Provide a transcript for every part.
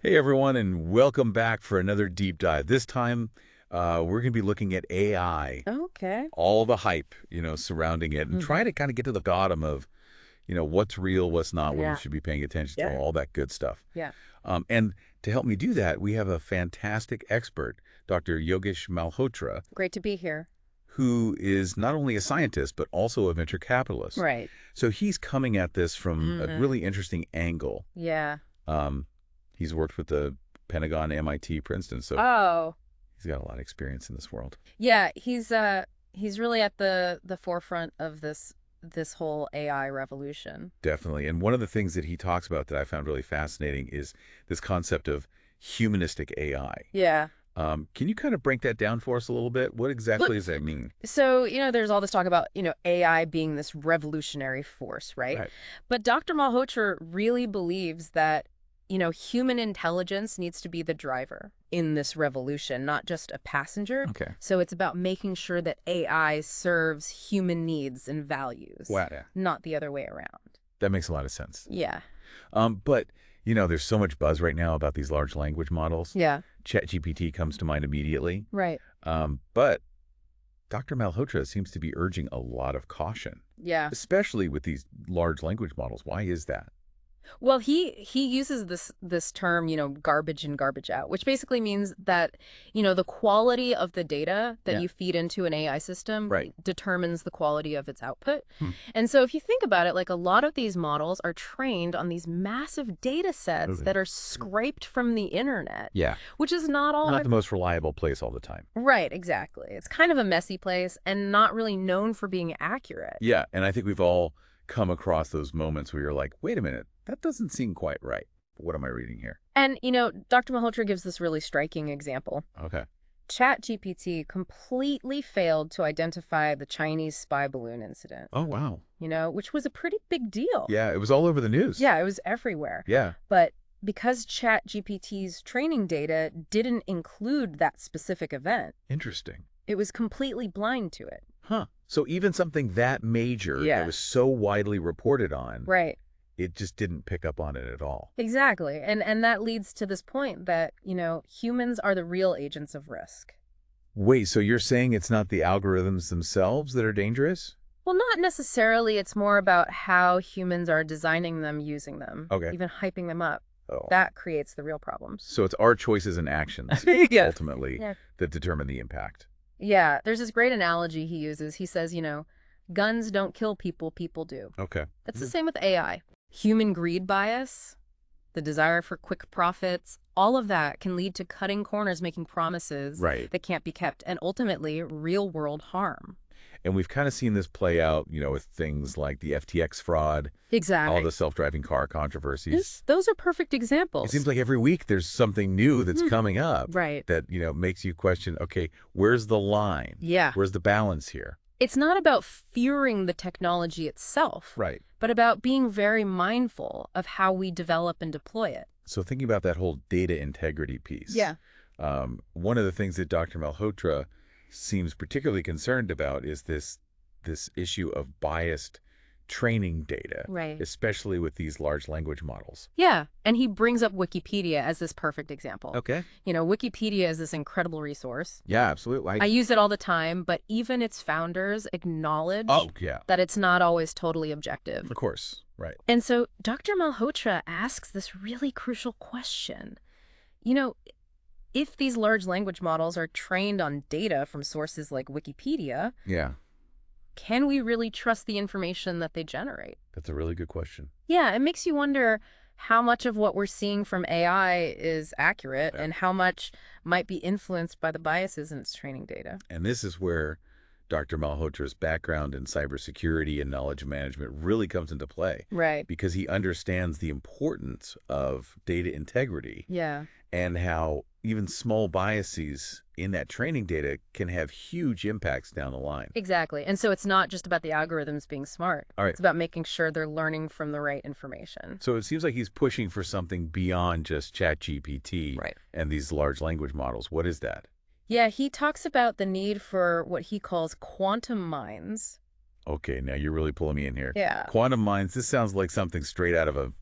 Hey everyone, and welcome back for another deep dive. This time, we're going to be looking at AI, Okay. all the hype, surrounding it, and try Hmm. to kind of get to the bottom of, what's real, what's not, what we Yeah. should be paying attention to, Yeah. all that good stuff. Yeah. And to help me do that, we have a fantastic expert, Dr. Yogesh Malhotra, Great to be here. who is not only a scientist, but also a venture capitalist. Right. So he's coming at this from a Hmm. really interesting angle. Yeah. Um, he's worked with the Pentagon, MIT, Princeton, so Oh, he's got a lot of experience in this world. yeah. He's really at the forefront of this whole AI revolution. Definitely. And one of the things that he talks about that I found really fascinating is this concept of humanistic AI. Yeah. Can you kind of break that down for us a little bit? What Look, exactly does that mean? so, there's all this talk about, AI being this revolutionary force, right? Right. But Dr. Malhotra really believes that, human intelligence needs to be the driver in this revolution, not just a passenger. Okay. So it's about making sure that AI serves human needs and values, Wow. Yeah. not the other way around. That makes a lot of sense. Yeah. But, there's so much buzz right now about these large language models. Yeah. ChatGPT comes to mind immediately. Right. But Dr. Malhotra seems to be urging a lot of caution, Yeah. especially with these large language models. Why is that? Well, he uses this term, garbage in, garbage out, which basically means that, the quality of the data that Yeah. you feed into an AI system Right. determines the quality of its output. Hmm. And so if you think about it, like a lot of these models are trained on these massive data sets Okay. that are scraped from the internet, Yeah. which is not all Not the most reliable place all the time. right, exactly. It's kind of a messy place and not really known for being accurate. Yeah, and I think we've all come across those moments where you're like, wait a minute, that doesn't seem quite right. What am I reading here? And, Dr. Malhotra gives this really striking example. Okay. ChatGPT completely failed to identify the Chinese spy balloon incident, Oh, wow. which was a pretty big deal. Yeah, it was all over the news. Yeah, it was everywhere. Yeah. But because ChatGPT's training data didn't include that specific event, Interesting. it was completely blind to it. Huh. So even something that major Yeah. that was so widely reported on, Right. it just didn't pick up on it at all. Exactly. And that leads to this point that, humans are the real agents of risk. Wait, so you're saying it's not the algorithms themselves that are dangerous? Well, not necessarily. It's more about how humans are designing them, using them, Okay. even hyping them up. Oh. That creates the real problems. So it's our choices and actions Yeah. ultimately Yeah. that determine the impact. Yeah. There's this great analogy he uses. He says, guns don't kill people, people do. Okay. It's the same with AI. Human greed bias, the desire for quick profits, all of that can lead to cutting corners, making promises Right. that can't be kept, and ultimately real world harm. And we've kind of seen this play out, with things like the FTX fraud, Exactly. all the self-driving car controversies. Those are perfect It examples. seems like every week there's something new that's coming up Right. that, makes you question, okay, where's the line? Yeah. Where's the balance here? It's not about fearing the technology itself, Right. but about being very mindful of how we develop and deploy it. So thinking about that whole data integrity piece. Yeah. One of the things that Dr. Malhotra seems particularly concerned about is this issue of biased training data, Right. especially with these large language models. Yeah. And he brings up Wikipedia as this perfect example. Okay. Wikipedia is this incredible resource. Yeah, absolutely. I use it all the time, but even its founders acknowledge Oh, yeah, that it's not always totally objective. of course. Right. And so Dr. Malhotra asks this really crucial question. If these large language models are trained on data from sources like Wikipedia, Yeah, can we really trust the information that they generate? that's a really good question. Yeah, it makes you wonder how much of what we're seeing from AI is accurate Yeah. and how much might be influenced by the biases in its training data. And this is where Dr. Malhotra's background in cybersecurity and knowledge management really comes into play Right. because he understands the importance of data integrity Yeah. and how even small biases in that training data can have huge impacts down the line. Exactly. And so it's not just about the algorithms being smart. All right. It's about making sure they're learning from the right information. So it seems like he's pushing for something beyond just ChatGPT Right. and these large language models. What is that? Yeah, he talks about the need for what he calls quantum minds. Okay, now you're really pulling me in here. Yeah. Quantum mines, this sounds like something straight out of a,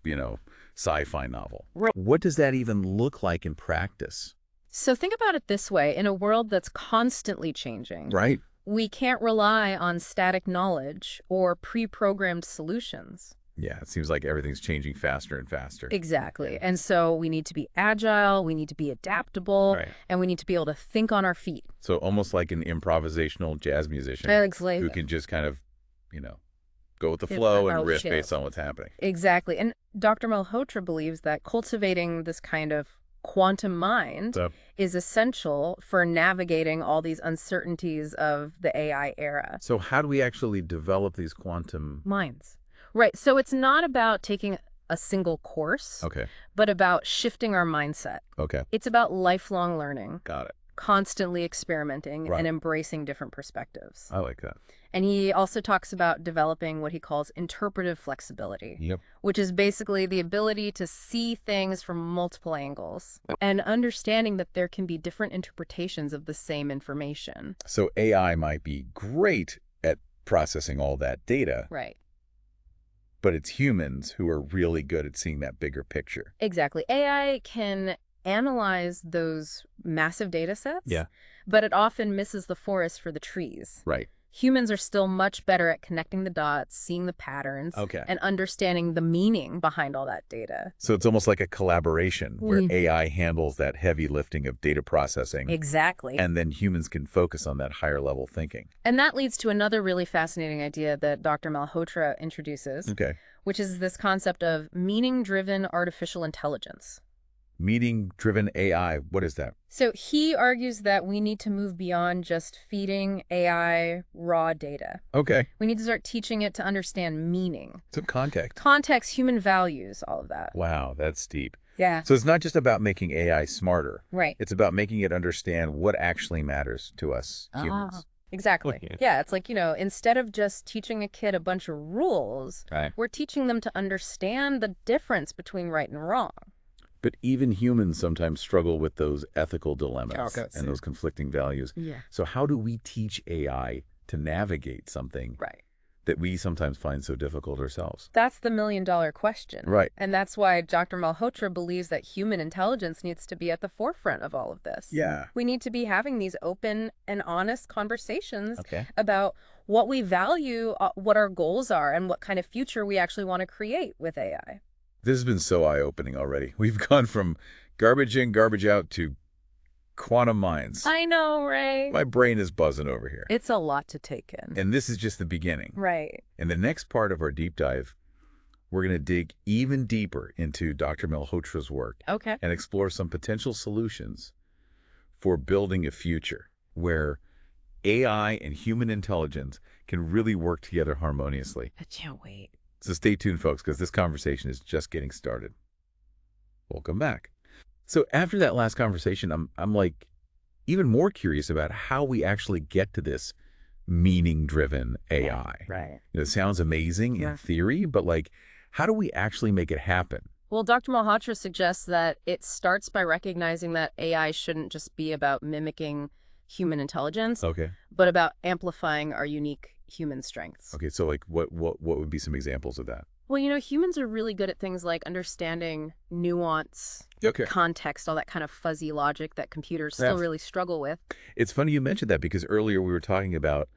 sci-fi novel. Right. What does that even look like in practice? So think about it this way. In a world that's constantly changing, Right. we can't rely on static knowledge or pre-programmed solutions. Yeah, it seems like everything's changing faster and faster. Exactly. Yeah. And so we need to be agile, we need to be adaptable, Right. and we need to be able to think on our feet. So almost like an improvisational jazz musician who can just kind of, go with the flow and riff based on what's happening. Exactly. And Dr. Malhotra believes that cultivating this kind of quantum mind is essential for navigating all these uncertainties of the AI era. So how do we actually develop these quantum minds? Right. So it's not about taking a single course, but about shifting our mindset. It's about lifelong learning. Got it. Constantly experimenting and embracing different perspectives. I like that. And he also talks about developing what he calls interpretive flexibility, which is basically the ability to see things from multiple angles and understanding that there can be different interpretations of the same information. So AI might be great at processing all that data. Right. But it's humans who are really good at seeing that bigger picture. Exactly. AI can analyze those massive data sets, Yeah. but it often misses the forest for the trees. Right. Humans are still much better at connecting the dots, seeing the patterns, and understanding the meaning behind all that data. So it's almost like a collaboration where AI handles that heavy lifting of data processing. Exactly. And then humans can focus on that higher level thinking. And that leads to another really fascinating idea that Dr. Malhotra introduces, which is this concept of meaning-driven artificial intelligence. Meaning-driven AI, what is that? So he argues that we need to move beyond just feeding AI raw data. We need to start teaching it to understand meaning. Some context. Context, human values, all of that. Wow, that's deep. Yeah. So it's not just about making AI smarter. Right. It's about making it understand what actually matters to us humans. Exactly. Yeah, it's like, instead of just teaching a kid a bunch of rules, we're teaching them to understand the difference between right and wrong. But even humans sometimes struggle with those ethical dilemmas and those conflicting values. So how do we teach AI to navigate something that we sometimes find so difficult ourselves? That's the million-dollar question. Right. And that's why Dr. Malhotra believes that human intelligence needs to be at the forefront of all of this. Yeah. We need to be having these open and honest conversations about what we value, what our goals are, and what kind of future we actually want to create with AI. This has been so eye-opening already. We've gone from garbage in, garbage out to quantum minds. I know, right? My brain is buzzing over here. It's a lot to take in. And this is just the beginning. Right. In the next part of our deep dive, we're going to dig even deeper into Dr. Malhotra's work and explore some potential solutions for building a future where AI and human intelligence can really work together harmoniously. I can't wait. So stay tuned, folks, because this conversation is just getting started. Welcome back. So after that last conversation, I'm like even more curious about how we actually get to this meaning-driven AI. Right. It sounds amazing in theory, but how do we actually make it happen? Well, Dr. Malhotra suggests that it starts by recognizing that AI shouldn't just be about mimicking human intelligence, but about amplifying our unique human strengths. So what would be some examples of that? Well, humans are really good at things like understanding nuance, context, all that kind of fuzzy logic that computers still really struggle with. It's funny you mentioned that because earlier we were talking about,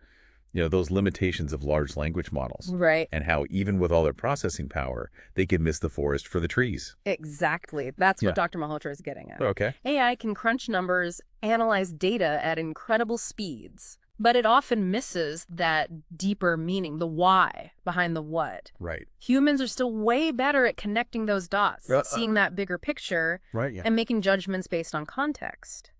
those limitations of large language models. Right. And how even with all their processing power, they can miss the forest for the trees. Exactly. That's what Dr. Malhotra is getting at. AI can crunch numbers, analyze data at incredible speeds, but it often misses that deeper meaning, the why behind the what. Right. Humans are still way better at connecting those dots, seeing that bigger picture, and making judgments based on context.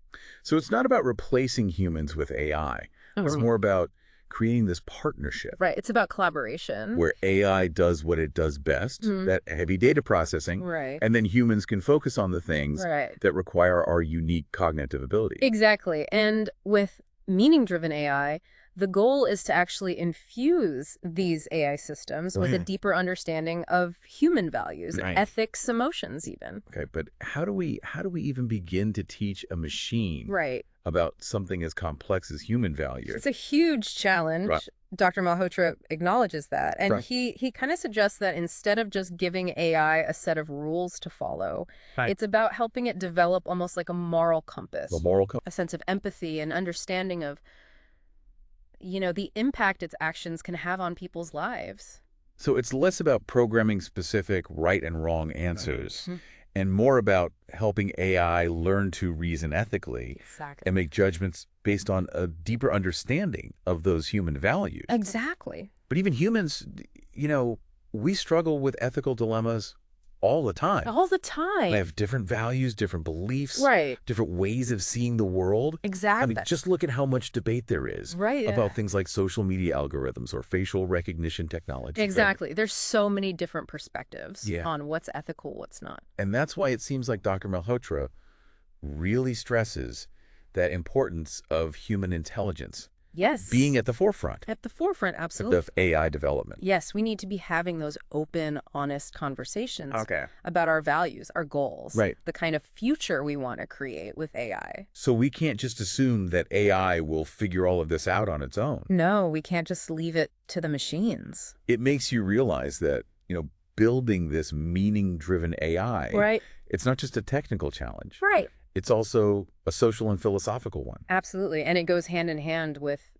So it's not about replacing humans with AI. It's more about creating this partnership. Right. It's about collaboration. Where AI does what it does best, that heavy data processing, and then humans can focus on the things that require our unique cognitive ability. Exactly. And with meaning-driven AI, The goal is to actually infuse these AI systems with a deeper understanding of human values, ethics, emotions even. Okay, but how do we even begin to teach a machine about something as complex as human value? It's a huge challenge. Right. Dr. Malhotra acknowledges that. And he kind of suggests that instead of just giving AI a set of rules to follow, it's about helping it develop almost like a moral compass. A sense of empathy and understanding of, the impact its actions can have on people's lives. So it's less about programming specific right and wrong answers and more about helping AI learn to reason ethically and make judgments based on a deeper understanding of those human values. Exactly. But even humans, we struggle with ethical dilemmas all the time. All the time. They have different values, different beliefs, different ways of seeing the world. Exactly. I mean, just look at how much debate there is about things like social media algorithms or facial recognition technology. Exactly. There's so many different perspectives on what's ethical, what's not. And that's why it seems like Dr. Malhotra really stresses that importance of human intelligence. Yes. Being at the forefront. At the forefront, absolutely. Of AI development. Yes, we need to be having those open, honest conversations about our values, our goals, the kind of future we want to create with AI. So we can't just assume that AI will figure all of this out on its own. No, we can't just leave it to the machines. It makes you realize that, building this meaning-driven AI, it's not just a technical challenge. It's also a social and philosophical one. Absolutely. And it goes hand in hand with,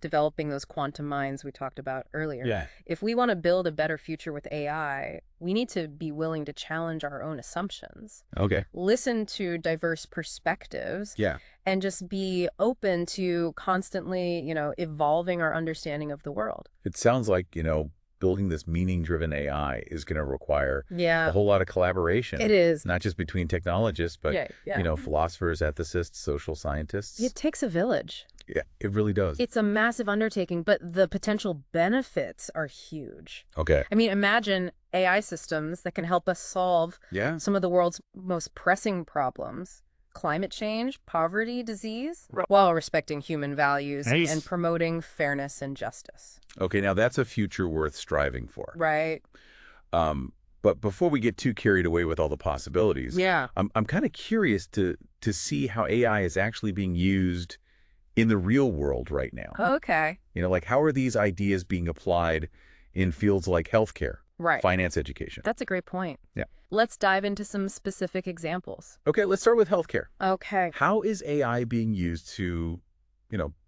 developing those quantum minds we talked about earlier. Yeah. If we want to build a better future with AI, we need to be willing to challenge our own assumptions. Okay. Listen to diverse perspectives. Yeah. And just be open to constantly, evolving our understanding of the world. It sounds like, building this meaning-driven AI is going to require a whole lot of collaboration. It is. Not just between technologists, but, philosophers, ethicists, social scientists. It takes a village. Yeah, it really does. It's a massive undertaking, but the potential benefits are huge. Okay. I mean, imagine AI systems that can help us solve some of the world's most pressing problems. Climate change, poverty, disease, while respecting human values and promoting fairness and justice. Okay, now that's a future worth striving for. Right. But before we get too carried away with all the possibilities, I'm kind of curious to see how AI is actually being used in the real world right now. Okay. Like how are these ideas being applied in fields like healthcare? Finance, education. That's a great point. Yeah. Let's dive into some specific examples. Okay, let's start with healthcare. Okay. How is AI being used to,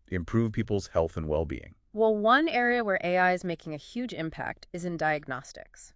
improve people's health and well-being? Well, one area where AI is making a huge impact is in diagnostics.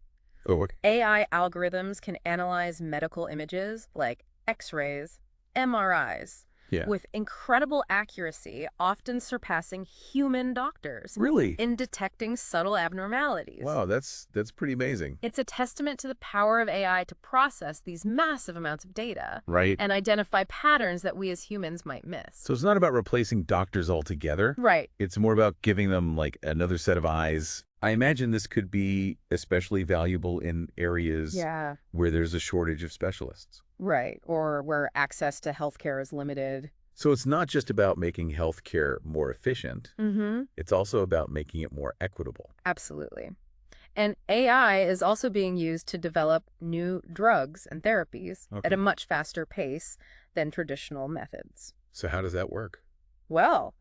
Oh, okay. AI algorithms can analyze medical images like X-rays, MRIs, with incredible accuracy, often surpassing human doctors. Really? In detecting subtle abnormalities. Wow, that's pretty amazing. It's a testament to the power of AI to process these massive amounts of data. Right. And identify patterns that we as humans might miss. So it's not about replacing doctors altogether. Right. It's more about giving them like another set of eyes. I imagine this could be especially valuable in areas where there's a shortage of specialists. Right, or where access to healthcare is limited. So it's not just about making healthcare more efficient. It's also about making it more equitable. Absolutely. And AI is also being used to develop new drugs and therapies at a much faster pace than traditional methods. So how does that work? Well,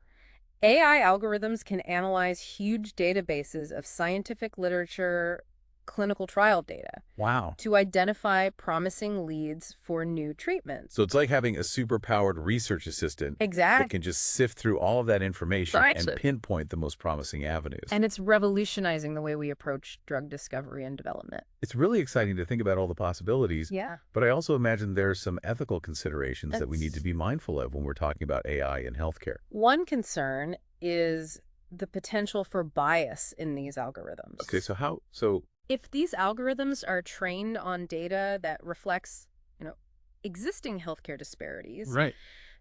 AI algorithms can analyze huge databases of scientific literature, clinical trial data. Wow. To identify promising leads for new treatments. So it's like having a superpowered research assistant that can just sift through all of that information and pinpoint the most promising avenues. And it's revolutionizing the way we approach drug discovery and development. It's really exciting to think about all the possibilities. Yeah. But I also imagine there are some ethical considerations that we need to be mindful of when we're talking about AI in healthcare. One concern is the potential for bias in these algorithms. Okay, so if these algorithms are trained on data that reflects, existing healthcare disparities,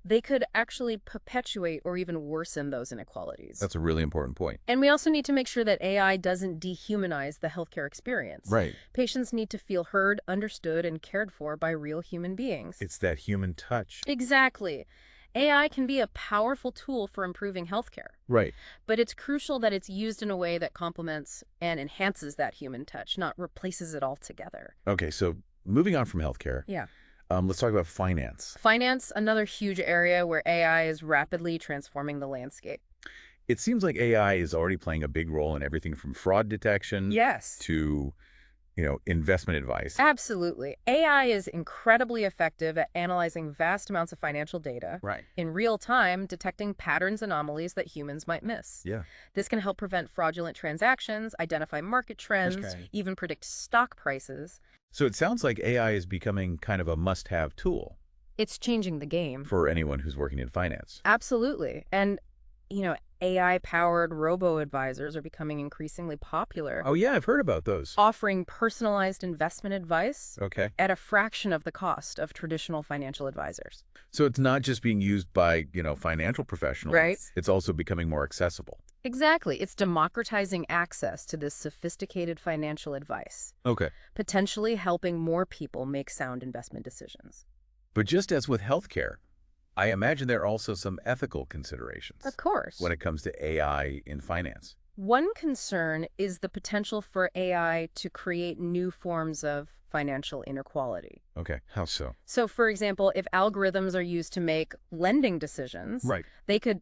they could actually perpetuate or even worsen those inequalities. That's a really important point. And we also need to make sure that AI doesn't dehumanize the healthcare experience. Right. Patients need to feel heard, understood, and cared for by real human beings. It's that human touch. Exactly. AI can be a powerful tool for improving healthcare. Right. But it's crucial that it's used in a way that complements and enhances that human touch, not replaces it altogether. Okay, so moving on from healthcare, Yeah. let's talk about finance. Finance, another huge area where AI is rapidly transforming the landscape. It seems like AI is already playing a big role in everything from fraud detection Yes. to, investment advice. Absolutely. AI is incredibly effective at analyzing vast amounts of financial data Right. in real time, detecting patterns, anomalies that humans might miss. Yeah. This can help prevent fraudulent transactions, identify market trends, even predict stock prices. So it sounds like AI is becoming kind of a must-have tool It's changing the game. for anyone who's working in finance. Absolutely. And, AI-powered robo-advisors are becoming increasingly popular, Oh, yeah, I've heard about those. offering personalized investment advice Okay. at a fraction of the cost of traditional financial advisors. So it's not just being used by, financial professionals. Right. It's also becoming more accessible. Exactly. It's democratizing access to this sophisticated financial advice, Okay. potentially helping more people make sound investment decisions. But just as with healthcare, I imagine there are also some ethical considerations Of course. when it comes to AI in finance. One concern is the potential for AI to create new forms of financial inequality. Okay. How so? So, for example, if algorithms are used to make lending decisions, Right. they could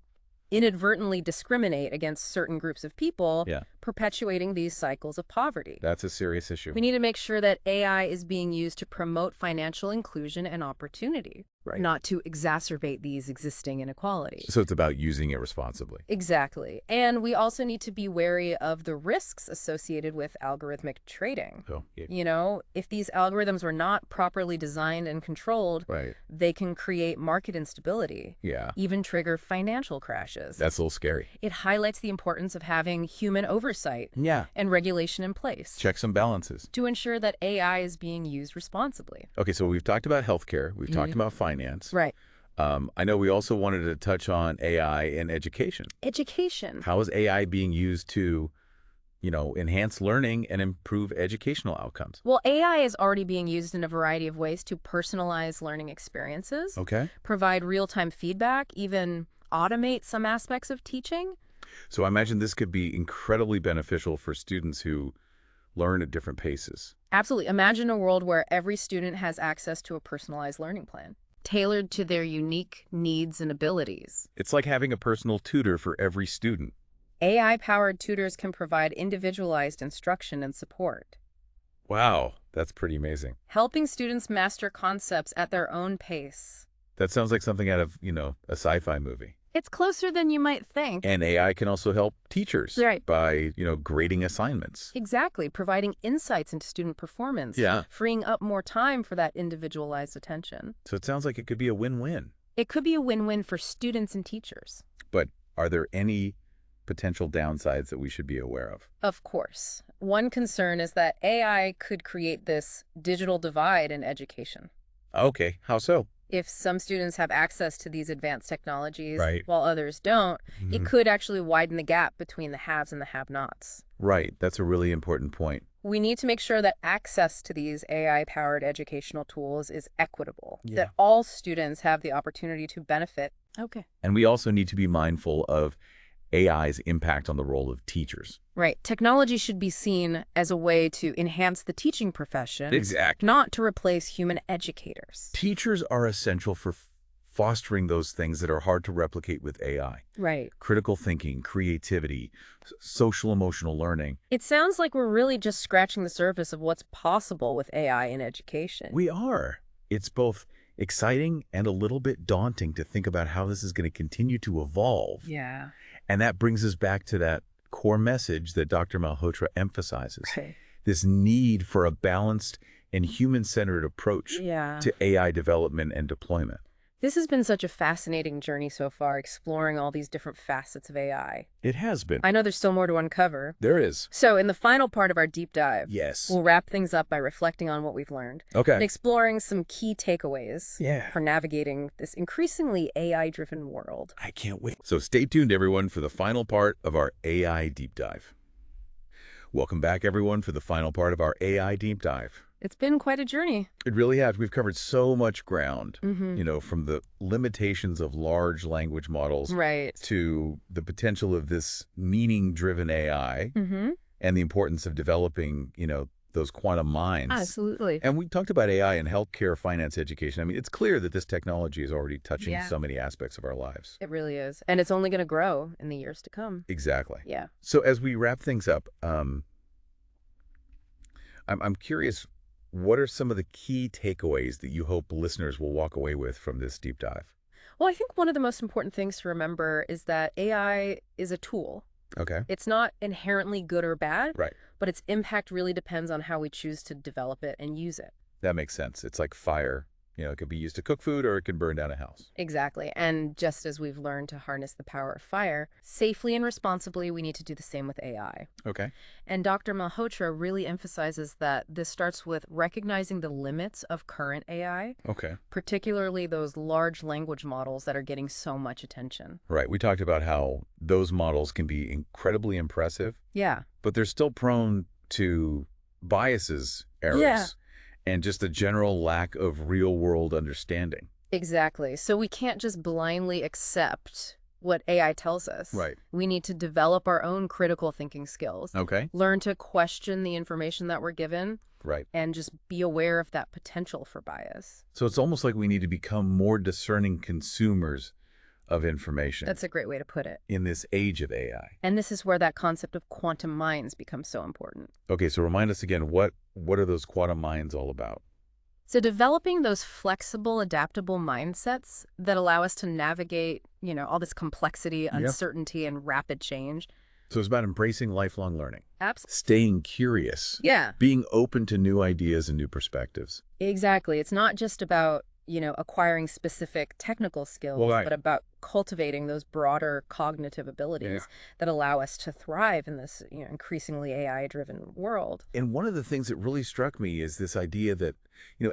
inadvertently discriminate against certain groups of people, Yeah. perpetuating these cycles of poverty. That's a serious issue. We need to make sure that AI is being used to promote financial inclusion and opportunity, Right. not to exacerbate these existing inequalities. So it's about using it responsibly. Exactly. And we also need to be wary of the risks associated with algorithmic trading. Oh, yeah. If these algorithms were not properly designed and controlled, Right. they can create market instability, Yeah. even trigger financial crashes. That's a little scary. It highlights the importance of having human oversight Yeah. and regulation in place Checks and balances. to ensure that AI is being used responsibly. Okay, so we've talked about healthcare. We've talked about finance. Right. I know we also wanted to touch on AI in education. Education. How is AI being used to, enhance learning and improve educational outcomes? Well, AI is already being used in a variety of ways to personalize learning experiences, Okay. provide real-time feedback, even automate some aspects of teaching. So I imagine this could be incredibly beneficial for students who learn at different paces. Absolutely. Imagine a world where every student has access to a personalized learning plan, tailored to their unique needs and abilities. It's like having a personal tutor for every student. AI-powered tutors can provide individualized instruction and support, Wow, that's pretty amazing. helping students master concepts at their own pace. That sounds like something out of, a sci-fi movie. It's closer than you might think. And AI can also help teachers Right. by, grading assignments. Exactly, providing insights into student performance, Yeah. freeing up more time for that individualized attention. So it sounds like it could be a win-win. It could be a win-win for students and teachers. But are there any potential downsides that we should be aware of? Of course. One concern is that AI could create this digital divide in education. Okay, how so? If some students have access to these advanced technologies Right. while others don't, it could actually widen the gap between the haves and the have-nots. Right, that's a really important point. We need to make sure that access to these AI-powered educational tools is equitable, that all students have the opportunity to benefit. Okay. And we also need to be mindful of AI's impact on the role of teachers. Right. Technology should be seen as a way to enhance the teaching profession, Exactly. not to replace human educators. Teachers are essential for fostering those things that are hard to replicate with AI. Right. Critical thinking, creativity, social emotional learning. It sounds like we're really just scratching the surface of what's possible with AI in education. We are. It's both exciting and a little bit daunting to think about how this is going to continue to evolve. Yeah. And that brings us back to that core message that Dr. Malhotra emphasizes. Right. This need for a balanced and human-centered approach Yeah. to AI development and deployment. This has been such a fascinating journey so far, exploring all these different facets of AI. It has been. I know there's still more to uncover. There is. So in the final part of our deep dive, Yes. we'll wrap things up by reflecting on what we've learned and Okay. exploring some key takeaways Yeah. for navigating this increasingly AI-driven world. I can't wait. So stay tuned, everyone, for the final part of our AI deep dive. Welcome back, everyone, for the final part of our AI deep dive. It's been quite a journey. It really has. We've covered so much ground, Mm-hmm. from the limitations of large language models Right. to the potential of this meaning-driven AI Mm-hmm. and the importance of developing, those quantum minds. Absolutely. And we talked about AI in healthcare, finance, education. I mean, it's clear that this technology is already touching Yeah. so many aspects of our lives. It really is. And it's only going to grow in the years to come. Exactly. Yeah. So as we wrap things up, I'm curious, what are some of the key takeaways that you hope listeners will walk away with from this deep dive? Well, I think one of the most important things to remember is that AI is a tool. Okay. It's not inherently good or bad, Right. but its impact really depends on how we choose to develop it and use it. That makes sense. It's like fire. It could be used to cook food or it can burn down a house. Exactly. And just as we've learned to harness the power of fire safely and responsibly, we need to do the same with AI. Okay. And Dr. Malhotra really emphasizes that this starts with recognizing the limits of current AI, Okay. particularly those large language models that are getting so much attention. Right. We talked about how those models can be incredibly impressive, Yeah. but they're still prone to biases, errors, Yeah. and just a general lack of real-world understanding. Exactly. So we can't just blindly accept what AI tells us. Right. We need to develop our own critical thinking skills. Okay. Learn to question the information that we're given. Right. And just be aware of that potential for bias. So it's almost like we need to become more discerning consumers of information. That's a great way to put it. In this age of AI. And this is where that concept of quantum minds becomes so important. Okay, so remind us again, what are those quantum minds all about? So developing those flexible, adaptable mindsets that allow us to navigate, all this complexity, uncertainty, and rapid change. So it's about embracing lifelong learning. Absolutely. Staying curious. Yeah. Being open to new ideas and new perspectives. Exactly. It's not just about, acquiring specific technical skills, but about cultivating those broader cognitive abilities that allow us to thrive in this, increasingly AI-driven world. And one of the things that really struck me is this idea that,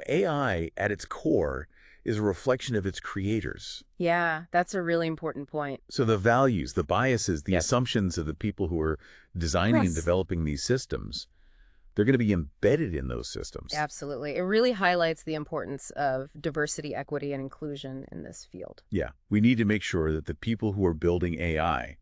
AI at its core is a reflection of its creators. Yeah, that's a really important point. So the values, the biases, the assumptions of the people who are designing and developing these systems, they're going to be embedded in those systems. Absolutely. It really highlights the importance of diversity, equity, and inclusion in this field. Yeah. We need to make sure that the people who are building AI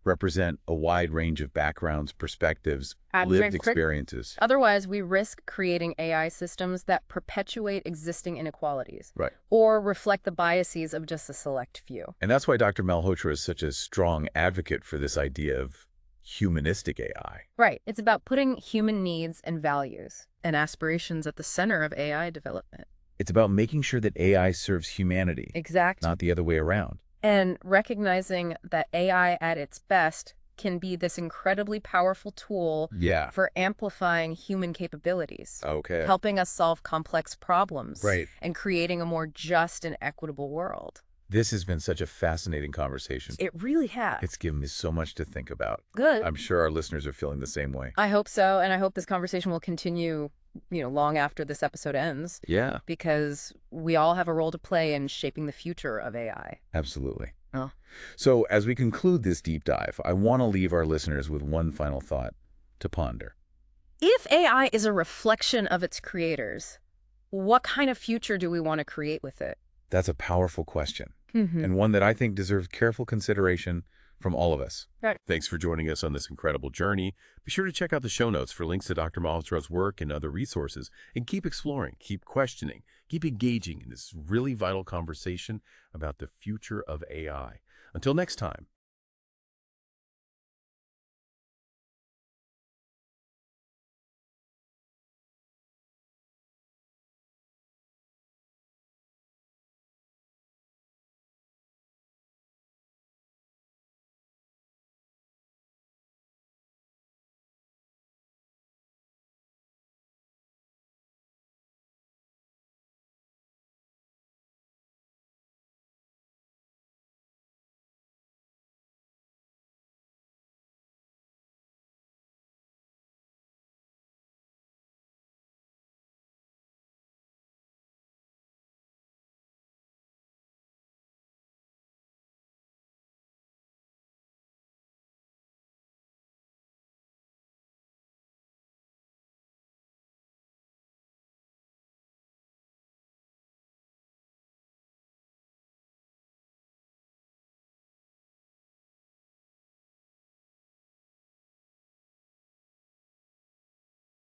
represent a wide range of backgrounds, perspectives, lived experiences. Otherwise, we risk creating AI systems that perpetuate existing inequalities. Right. Or reflect the biases of just a select few. And that's why Dr. Malhotra is such a strong advocate for this idea of humanistic AI. Right. It's about putting human needs and values and aspirations at the center of AI development. It's about making sure that AI serves humanity. Exactly. Not the other way around. And recognizing that AI at its best can be this incredibly powerful tool for amplifying human capabilities. Okay. Helping us solve complex problems. Right. And creating a more just and equitable world. This has been such a fascinating conversation. It really has. It's given me so much to think about. Good. I'm sure our listeners are feeling the same way. I hope so, and I hope this conversation will continue, long after this episode ends. Yeah. Because we all have a role to play in shaping the future of AI. Absolutely. Oh. So as we conclude this deep dive, I want to leave our listeners with one final thought to ponder. If AI is a reflection of its creators, what kind of future do we want to create with it? That's a powerful question, and one that I think deserves careful consideration from all of us. Right. Thanks for joining us on this incredible journey. Be sure to check out the show notes for links to Dr. Malhotra's work and other resources, and keep exploring, keep questioning, keep engaging in this really vital conversation about the future of AI. Until next time,